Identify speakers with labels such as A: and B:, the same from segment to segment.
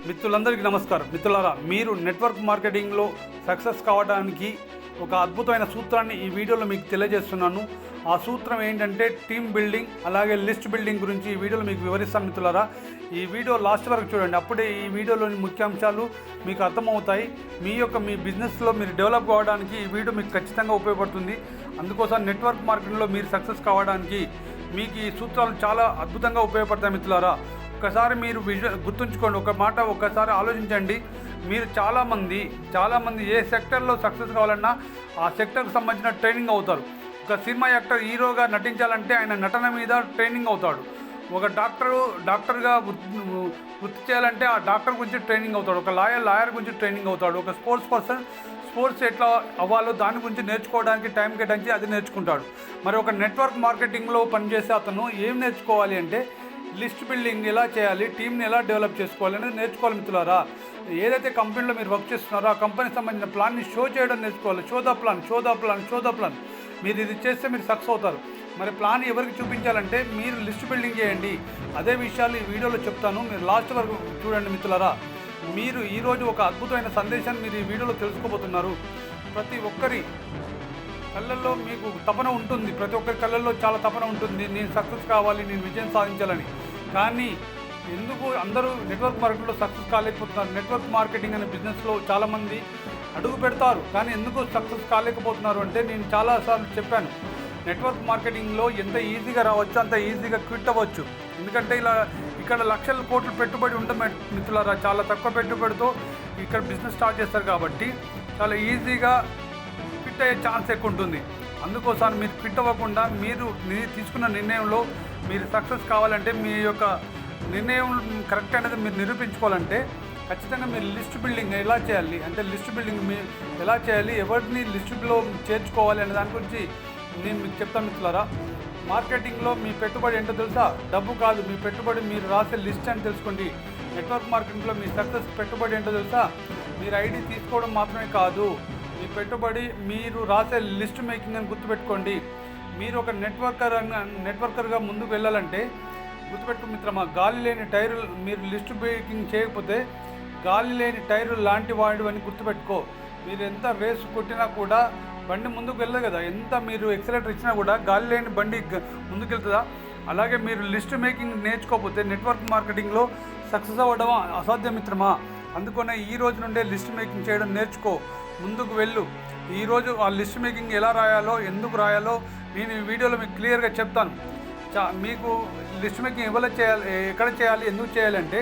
A: మిత్రులందరికీ నమస్కారం. మిత్రులారా, మీరు నెట్వర్క్ మార్కెటింగ్లో సక్సెస్ కావడానికి ఒక అద్భుతమైన సూత్రాన్ని ఈ వీడియోలో మీకు తెలియజేస్తున్నాను. ఆ సూత్రం ఏంటంటే టీమ్ బిల్డింగ్, అలాగే లిస్ట్ బిల్డింగ్ గురించి ఈ వీడియోలో మీకు వివరిస్తాను. మిత్రులారా, ఈ వీడియో లాస్ట్ వరకు చూడండి. అప్పుడే ఈ వీడియోలోని ముఖ్యాంశాలు మీకు అర్థమవుతాయి. మీ బిజినెస్లో మీరు డెవలప్ కావడానికి ఈ వీడియో మీకు ఖచ్చితంగా ఉపయోగపడుతుంది. అందుకోసం నెట్వర్క్ మార్కెటింగ్లో మీరు సక్సెస్ కావడానికి మీకు ఈ సూత్రాలు చాలా అద్భుతంగా ఉపయోగపడతాయి. మిత్రులారా, ఒకసారి మీరు గుర్తుంచుకోండి, ఒక మాట ఒకసారి ఆలోచించండి. మీరు చాలామంది ఏ సెక్టర్లో సక్సెస్ కావాలన్నా ఆ సెక్టర్కి సంబంధించిన ట్రైనింగ్ అవుతారు. ఒక సినిమా యాక్టర్ హీరోగా నటించాలంటే ఆయన నటన మీద ట్రైనింగ్ అవుతాడు. ఒక డాక్టర్గా వృత్తి చేయాలంటే ఆ డాక్టర్ గురించి ట్రైనింగ్ అవుతాడు. ఒక లాయర్ గురించి ట్రైనింగ్ అవుతాడు. ఒక స్పోర్ట్స్ ఎట్లా అవ్వాలో దాని గురించి నేర్చుకోవడానికి టైం కేటాయించి అది నేర్చుకుంటాడు. మరి ఒక నెట్వర్క్ మార్కెటింగ్లో పనిచేసే అతను ఏం నేర్చుకోవాలి అంటే లిస్ట్ బిల్డింగ్ ఎలా చేయాలి, టీమ్ని ఎలా డెవలప్ చేసుకోవాలి అనేది నేర్చుకోవాలి. మిత్రులారా, ఏదైతే కంపెనీలో మీరు వర్క్ చేస్తున్నారో ఆ కంపెనీకి సంబంధించిన ప్లాన్ని షో చేయడం నేర్చుకోవాలి. Show the plan. మీరు ఇది చేస్తే మీరు సక్సెస్ అవుతారు. మరి ప్లాన్ ఎవరికి చూపించాలంటే మీరు లిస్ట్ బిల్డింగ్ చేయండి. అదే విషయాలు ఈ వీడియోలో చెప్తాను, మీరు లాస్ట్ వరకు చూడండి. మిత్రులారా, మీరు ఈరోజు ఒక అద్భుతమైన సందేశాన్ని మీరు ఈ వీడియోలో తెలుసుకోబోతున్నారు. ప్రతి ఒక్కరి కళ్ళల్లో మీకు తపన ఉంటుంది. ప్రతి ఒక్కరి కళ్ళల్లో చాలా తపన ఉంటుంది, నేను సక్సెస్ కావాలి, నేను విజయం సాధించాలని. కానీ ఎందుకు అందరూ నెట్వర్క్ మార్కెటింగ్లో సక్సెస్ కాలేకపోతున్నారు? నెట్వర్క్ మార్కెటింగ్ అనే బిజినెస్లో చాలామంది అడుగు పెడతారు, కానీ ఎందుకు సక్సెస్ కాలేకపోతున్నారు అంటే నేను చాలాసార్లు చెప్పాను. నెట్వర్క్ మార్కెటింగ్లో ఎంత ఈజీగా రావచ్చు అంత ఈజీగా క్విట్ అవ్వచ్చు. ఎందుకంటే ఇక్కడ లక్షల కోట్ల పెట్టుబడి ఉంటుంది మిత్రులారా. చాలా తక్కువ పెట్టుబడితో ఇక్కడ బిజినెస్ స్టార్ట్ చేస్తారు కాబట్టి చాలా ఈజీగా క్విట్ అయ్యే ఛాన్స్ ఎక్కువ ఉంటుంది. అందుకోసం మీరు క్విట్ అవ్వకుండా మీరు తీసుకున్న నిర్ణయంలో మీరు సక్సెస్ కావాలంటే మీ యొక్క నిర్ణయం కరెక్ట్ అనేది మీరు నిరూపించుకోవాలంటే ఖచ్చితంగా మీరు లిస్ట్ బిల్డింగ్ ఎలా చేయాలి అంటే లిస్ట్ బిల్డింగ్ మీరు ఎలా చేయాలి, ఎవరిని లిస్టులో చేర్చుకోవాలి అనే దాని గురించి నేను మీకు చెప్తాను. మిత్రులారా, మార్కెటింగ్లో మీ పెట్టుబడి ఏంటో తెలుసా? డబ్బు కాదు, మీ పెట్టుబడి మీరు రాసే లిస్ట్ అని తెలుసుకోండి. నెట్వర్క్ మార్కెటింగ్లో మీ సక్సెస్ పెట్టుబడి ఏంటో తెలుసా? మీరు ఐడి తీసుకోవడం మాత్రమే కాదు, మీ పెట్టుబడి మీరు రాసే లిస్ట్ మేకింగ్ అని గుర్తుపెట్టుకోండి. మీరు ఒక నెట్వర్కర్గా ముందుకు వెళ్ళాలంటే గుర్తుపెట్టుకో మిత్రమా, గాలి లేని టైరు మీరు లిస్ట్ మేకింగ్ చేయకపోతే గాలి లేని టైరు లాంటి వాడు అని గుర్తుపెట్టుకో. మీరు ఎంత రేసు కొట్టినా కూడా బండి ముందుకు వెళ్ళదు కదా, ఎంత మీరు ఎక్సలేటర్ ఇచ్చినా కూడా గాలి లేని బండి ముందుకు వెళ్తుందా? అలాగే మీరు లిస్ట్ మేకింగ్ నేర్చుకోకపోతే నెట్వర్క్ మార్కెటింగ్లో సక్సెస్ అవ్వడం అసాధ్యం మిత్రమా. అందుకనే ఈ రోజు నుండే లిస్ట్ మేకింగ్ చేయడం నేర్చుకో, ముందుకు వెళ్ళు. ఈరోజు ఆ లిస్ట్ మేకింగ్ ఎలా రాయాలో, ఎందుకు రాయాలో నేను ఈ వీడియోలో మీకు క్లియర్గా చెప్తాను. మీకు లిస్ట్ మేకింగ్ ఎవరు చేయాలి, ఎక్కడ చేయాలి, ఎందుకు చేయాలంటే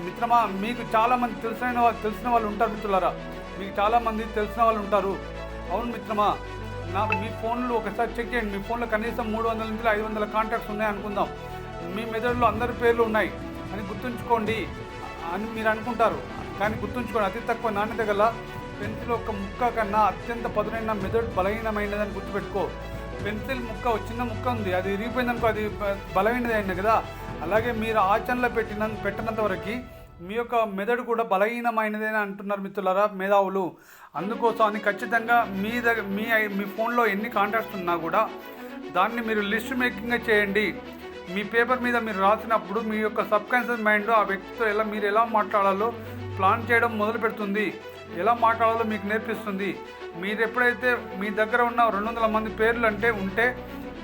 A: మిత్రమా, మీకు చాలామంది తెలిసిన వాళ్ళు ఉంటారు. మిత్రులారా, మీకు చాలామంది తెలిసిన వాళ్ళు ఉంటారు. అవును మిత్రమా, మీ ఫోన్లో ఒకసారి చెక్ చేయండి. మీ ఫోన్లో కనీసం 300 నుంచి 500 కాంటాక్ట్స్ ఉన్నాయి అనుకుందాం. మీ మెదడులో అందరి పేర్లు ఉన్నాయి అని గుర్తుంచుకోండి అని మీరు అనుకుంటారు. కానీ గుర్తుంచుకోండి, అతి తక్కువ నాణ్యత గల పెన్సిల్ ఒక ముక్క కన్నా అత్యంత పదునైన మెదడు బలహీనమైనదని గుర్తుపెట్టుకో. పెన్సిల్ ముక్క చిన్న ముక్క ఉంది, అది ఇరిగిపోయిందనుకో, అది బలమైనది అయింది కదా. అలాగే మీరు ఆచరణలో పెట్టినంత వరకు మీ యొక్క మెదడు కూడా బలహీనమైనదని అంటున్నారు మిత్రులారా, మేధావులు. అందుకోసం అని ఖచ్చితంగా మీ ఫోన్లో ఎన్ని కాంటాక్ట్స్ ఉన్నా కూడా దాన్ని మీరు లిస్ట్ మేకింగ్గా చేయండి. మీ పేపర్ మీద మీరు రాసినప్పుడు మీ యొక్క సబ్కాన్షియస్ మైండ్ ఆ వ్యక్తితో మీరు ఎలా మాట్లాడాలో ప్లాన్ చేయడం మొదలు పెడుతుంది, ఎలా మాట్లాడాలో మీకు నేర్పిస్తుంది. మీరు ఎప్పుడైతే మీ దగ్గర ఉన్న 200 మంది పేర్లు ఉంటే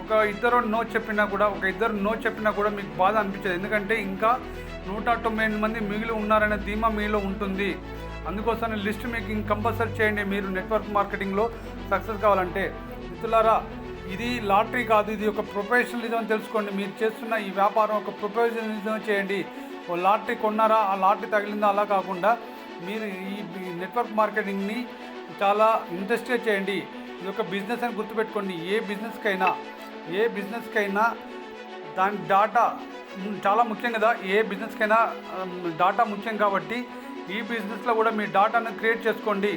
A: ఒక ఇద్దరు నో చెప్పినా కూడా మీకు బాధ అనిపించదు. ఎందుకంటే ఇంకా 198 మంది మిగిలి ఉన్నారనే ధీమా మీలో ఉంటుంది. అందుకోసం లిస్ట్ మేకింగ్ కంపల్సరీ చేయండి మీరు నెట్వర్క్ మార్కెటింగ్లో సక్సెస్ కావాలంటే. మిత్రులారా, ఇది లాటరీ కాదు, ఇది ఒక ప్రొఫెషనలిజం తెలుసుకోండి. మీరు చేస్తున్న ఈ వ్యాపారం ఒక ప్రొఫెషనలిజం చేయండి. ఓ లాటరీ కొన్నారా, ఆ లాటరీ తగిలిందా అలా కాకుండా మీరు ఈ నెట్వర్క్ మార్కెటింగ్ని చాలా ఇంట్రెస్ట్గా చేయండి. ఇది ఒక బిజినెస్ అని గుర్తుపెట్టుకోండి. ఏ బిజినెస్కైనా దాని డాటా చాలా ముఖ్యం కదా. ఏ బిజినెస్కైనా డాటా ముఖ్యం కాబట్టి ఈ బిజినెస్లో కూడా మీ డాటాను క్రియేట్ చేసుకోండి.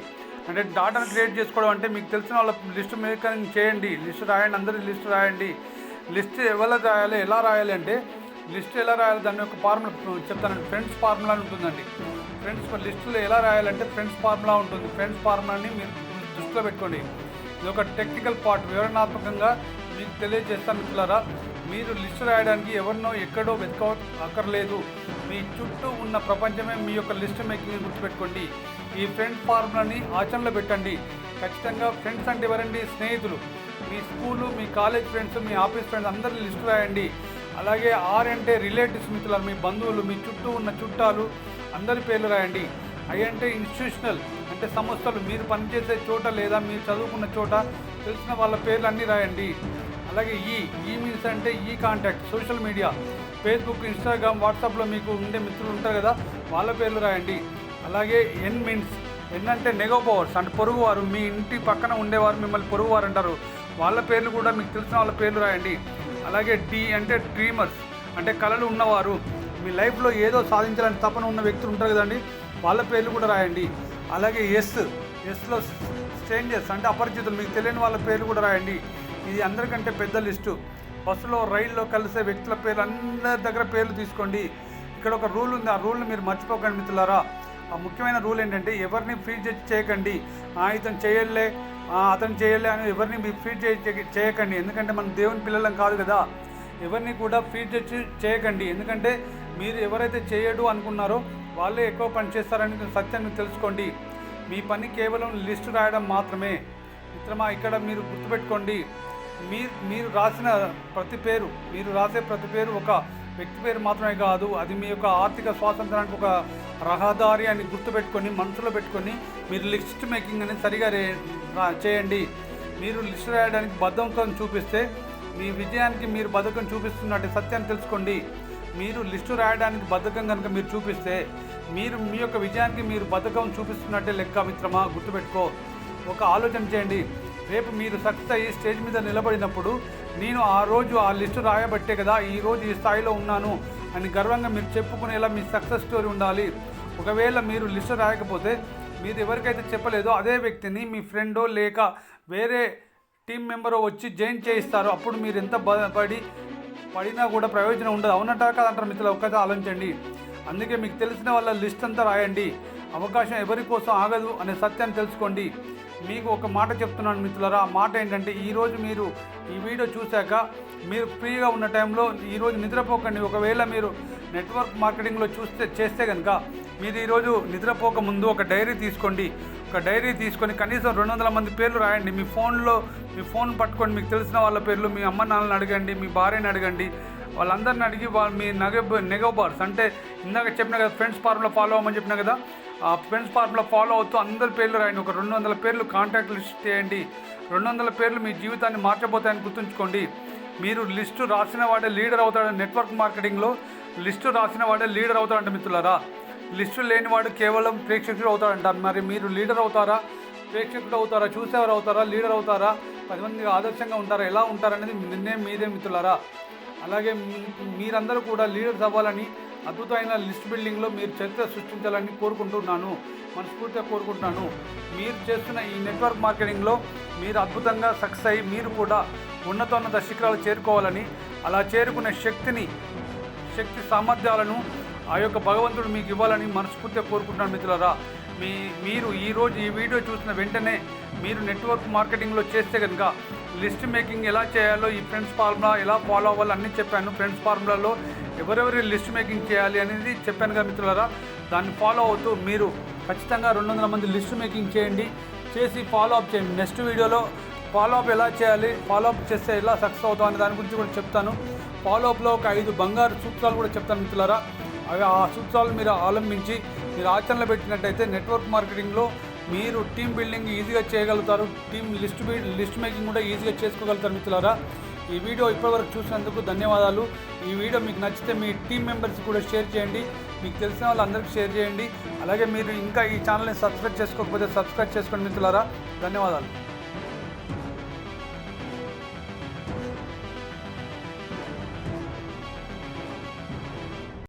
A: అంటే డాటాను క్రియేట్ చేసుకోవడం అంటే మీకు తెలిసిన వాళ్ళ లిస్ట్ మేకింగ్ చేయండి, లిస్ట్ రాయండి, అందరి లిస్ట్ రాయండి. లిస్ట్ ఎవరు రాయాలి, ఎలా రాయాలి అంటే లిస్ట్ ఎలా రాయాలి దాని యొక్క ఫార్ములా చెప్తానండి. ఫ్రెండ్స్ ఫార్ములా ఉంటుందండి. ఫ్రెండ్స్ లిస్టులో ఎలా రాయాలంటే ఫ్రెండ్స్ ఫార్ములా ఉంటుంది. ఫ్రెండ్స్ ఫార్ములాని మీరు దృష్టిలో పెట్టుకోండి. ఇది ఒక టెక్నికల్ పార్ట్, వివరణాత్మకంగా మీకు తెలియజేస్తాను మిత్రులారా. మీరు లిస్ట్ రాయడానికి ఎవరినో ఎక్కడో వెతకక్కర్లేదు. మీ మీ చుట్టూ ఉన్న ప్రపంచమే మీ యొక్క లిస్ట్ మేకింగ్ గుర్తుపెట్టుకోండి. ఈ ఫ్రెండ్ ఫార్ములాని ఆచరణలో పెట్టండి. ఖచ్చితంగా ఫ్రెండ్స్ అంటే ఎవరండి? స్నేహితులు. మీ స్కూలు, మీ కాలేజ్ ఫ్రెండ్స్, మీ ఆఫీస్ ఫ్రెండ్స్ అందరి లిస్టు రాయండి. అలాగే ఆర్ అంటే రిలేటివ్స్, మిత్రులు, మీ బంధువులు, మీ చుట్టూ ఉన్న చుట్టాలు అందరి పేర్లు రాయండి. ఐ అంటే ఇన్స్టిట్యూషనల్ అంటే సంస్థలు, మీరు పనిచేసే చోట లేదా మీరు చదువుకున్న చోట తెలిసిన వాళ్ళ పేర్లు అన్నీ రాయండి. అలాగే ఈ మీన్స్ అంటే contact, social media, Facebook, Instagram, వాట్సాప్లో మీకు ఉండే మిత్రులు ఉంటారు కదా, వాళ్ళ పేర్లు రాయండి. అలాగే ఎన్ అంటే నెగోబవర్స్ అంటే పొరుగువారు, మీ ఇంటి పక్కన ఉండేవారు మిమ్మల్ని పొరుగువారు అంటారు, వాళ్ళ పేర్లు కూడా మీకు తెలిసిన వాళ్ళ పేర్లు రాయండి. అలాగే డి అంటే డ్రీమర్స్ అంటే కళలు ఉన్నవారు, మీ లైఫ్లో ఏదో సాధించాలని తపన ఉన్న వ్యక్తులు ఉంటారు కదండి, వాళ్ళ పేర్లు కూడా రాయండి. అలాగే ఎస్లో స్ట్రేంజర్స్ అంటే అపరిచితులు, మీకు తెలియని వాళ్ళ పేర్లు కూడా రాయండి. ఇది అందరికంటే పెద్ద లిస్టు. బస్సులో, రైల్లో కలిసే వ్యక్తుల పేర్లు అందరి దగ్గర పేర్లు తీసుకోండి. ఇక్కడ ఒక రూల్ ఉంది, ఆ రూల్ని మీరు మర్చిపోకండి మిత్రులారా. ఆ ముఖ్యమైన రూల్ ఏంటంటే ఎవరిని ఫీడ్ చేయకండి. ఇతను చేయలే, అతను చేయలే అని ఎవరిని మీరు ఫీడ్ చేయకండి. ఎందుకంటే మనం దేవుని పిల్లలం కాదు కదా. ఎవరిని కూడా ఫీడ్ చేయకండి. ఎందుకంటే మీరు ఎవరైతే చేయడు అనుకున్నారో వాళ్ళే ఎక్కువ పని చేస్తారని సత్యాన్ని తెలుసుకోండి. మీ పని కేవలం లిస్టు రాయడం మాత్రమే. మిత్రమా, ఇక్కడ మీరు గుర్తుపెట్టుకోండి, మీరు రాసిన ప్రతి పేరు, మీరు రాసే ప్రతి పేరు ఒక వ్యక్తి పేరు మాత్రమే కాదు, అది మీ యొక్క ఆర్థిక స్వాతంత్రానికి ఒక రహదారి అని గుర్తుపెట్టుకొని మనసులో పెట్టుకొని మీరు లిస్ట్ మేకింగ్ అనేది సరిగా చేయండి. మీరు లిస్ట్ రాయడానికి బద్ధకం చూపిస్తే మీ విజయానికి మీరు బద్ధకం చూపిస్తున్నట్టు సత్యాన్ని తెలుసుకోండి. మీరు లిస్టు రాయడానికి బద్ధకం కనుక మీరు చూపిస్తే మీరు మీ యొక్క విజయానికి మీరు బద్ధకం చూపిస్తున్నట్టే లెక్క. మిత్రమా, గుర్తుపెట్టుకో. ఒక ఆలోచన చేయండి, రేపు మీరు సక్సెస్ అయ్యి స్టేజ్ మీద నిలబడినప్పుడు నేను ఆ రోజు ఆ లిస్టు రాయబట్టే కదా ఈరోజు ఈ స్థాయిలో ఉన్నాను అని గర్వంగా మీరు చెప్పుకునేలా మీ సక్సెస్ స్టోరీ ఉండాలి. ఒకవేళ మీరు లిస్టు రాయకపోతే మీరు ఎవరికైతే చెప్పలేదో అదే వ్యక్తిని మీ ఫ్రెండో లేక వేరే టీం మెంబరో వచ్చి జాయిన్ చేయిస్తారు. అప్పుడు మీరు ఎంత పడినా కూడా ప్రయోజనం ఉండదు. అవునట్టా కాదంటారు మిత్రులు, ఒక్కసారి ఆలోచించండి. అందుకే మీకు తెలిసిన వాళ్ళ లిస్ట్ అంతా రాయండి. అవకాశం ఎవరి కోసం ఆగదు అనే సత్యాన్ని తెలుసుకోండి. మీకు ఒక మాట చెప్తున్నాను మిత్రులారా, ఆ మాట ఏంటంటే ఈరోజు మీరు ఈ వీడియో చూశాక మీరు ఫ్రీగా ఉన్న టైంలో ఈరోజు నిద్రపోకండి. ఒకవేళ మీరు నెట్వర్క్ మార్కెటింగ్లో చేస్తే కనుక మీరు ఈరోజు నిద్రపోక ముందు ఒక డైరీ తీసుకోండి. ఒక డైరీ తీసుకొని కనీసం 200 మంది పేర్లు రాయండి. మీ ఫోన్ పట్టుకొని మీకు తెలిసిన వాళ్ళ పేర్లు, మీ అమ్మ నాన్నని అడగండి, మీ భార్యని అడగండి, వాళ్ళందరిని అడిగి మీ నెగోబార్స్ అంటే ఇందాక చెప్పిన కదా ఫ్రెండ్స్ ఫార్ములా ఫాలో అవ్వమని చెప్పిన కదా, ఆ ఫ్రెండ్స్ ఫార్ములా ఫాలో అవుతూ అందరి పేర్లు రాయండి. ఒక 200 పేర్లు కాంటాక్ట్ లిస్ట్ చేయండి. 200 పేర్లు మీ జీవితాన్ని మార్చబోతాయని గుర్తుంచుకోండి. మీరు లిస్టు రాసిన వాడే లీడర్ అవుతాడు. నెట్వర్క్ మార్కెటింగ్లో లిస్టు రాసిన వాడే లీడర్ అవుతాడంట మిత్రులారా. లిస్టు లేనివాడు కేవలం ప్రేక్షకుడు అవుతాడంటారు. మరి మీరు లీడర్ అవుతారా, ప్రేక్షకుడు అవుతారా, చూసేవారు అవుతారా, లీడర్ అవుతారా, 10 మందికి ఆదర్శంగా ఉంటారా, ఎలా ఉంటారనేది నిర్ణయం మీదే మిత్రులారా. అలాగే మీరందరూ కూడా లీడర్స్ అవ్వాలని, అద్భుతమైన లిస్ట్ బిల్డింగ్లో మీరు చరిత్ర సృష్టించాలని కోరుకుంటున్నాను, మనస్ఫూర్తిగా కోరుకుంటున్నాను. మీరు చేస్తున్న ఈ నెట్వర్క్ మార్కెటింగ్లో మీరు అద్భుతంగా సక్సెస్ అయ్యి మీరు కూడా ఉన్నతోన్నత శిఖరాలు చేరుకోవాలని, అలా చేరుకునే శక్తి సామర్థ్యాలను ఆ యొక్క భగవంతుడు మీకు ఇవ్వాలని మనస్ఫూర్తిగా కోరుకుంటున్నాను మిత్రులారా. మీరు ఈరోజు ఈ వీడియో చూసిన వెంటనే మీరు నెట్వర్క్ మార్కెటింగ్లో చేస్తే కనుక లిస్ట్ మేకింగ్ ఎలా చేయాలో, ఈ ఫ్రెండ్స్ ఫార్ములా ఎలా ఫాలో అవ్వాలో అన్నీ చెప్పాను. ఫ్రెండ్స్ ఫార్ములాలో ఎవరెవరి లిస్ట్ మేకింగ్ చేయాలి అనేది చెప్పాను కదా మిత్రులారా. దాన్ని ఫాలో అవుతూ మీరు ఖచ్చితంగా 200 మంది లిస్ట్ మేకింగ్ చేయండి, చేసి ఫాలో అప్ చేయండి. నెక్స్ట్ వీడియోలో ఫాలో అప్ ఎలా చేయాలి, ఫాలో అప్ చేస్తే ఎలా సక్సెస్ అవుతాం అనే దాని గురించి కూడా చెప్తాను. ఫాలో అప్లో ఒక 5 బంగారు సూత్రాలు కూడా చెప్తాను మిత్రులారా. అవి ఆ సూత్రాలు మీరు అవలంబించి మీరు ఆచరణలో పెట్టినట్టయితే నెట్వర్క్ మార్కెటింగ్లో మీరు టీమ్ బిల్డింగ్ ఈజీగా చేయగలుగుతారు. లిస్ట్ మేకింగ్ కూడా ఈజీగా చేసుకోగలుగుతారు మిత్రులారా. ఈ వీడియో ఇప్పటివరకు చూసినందుకు ధన్యవాదాలు. ఈ వీడియో మీకు నచ్చితే మీ టీమ్ మెంబర్స్ కూడా షేర్ చేయండి, మీకు తెలిసిన వాళ్ళందరికీ షేర్ చేయండి. అలాగే మీరు ఇంకా ఈ ఛానల్ని సబ్స్క్రైబ్ చేసుకోకపోతే సబ్స్క్రైబ్ చేసుకోండి మిత్రులారా. ధన్యవాదాలు.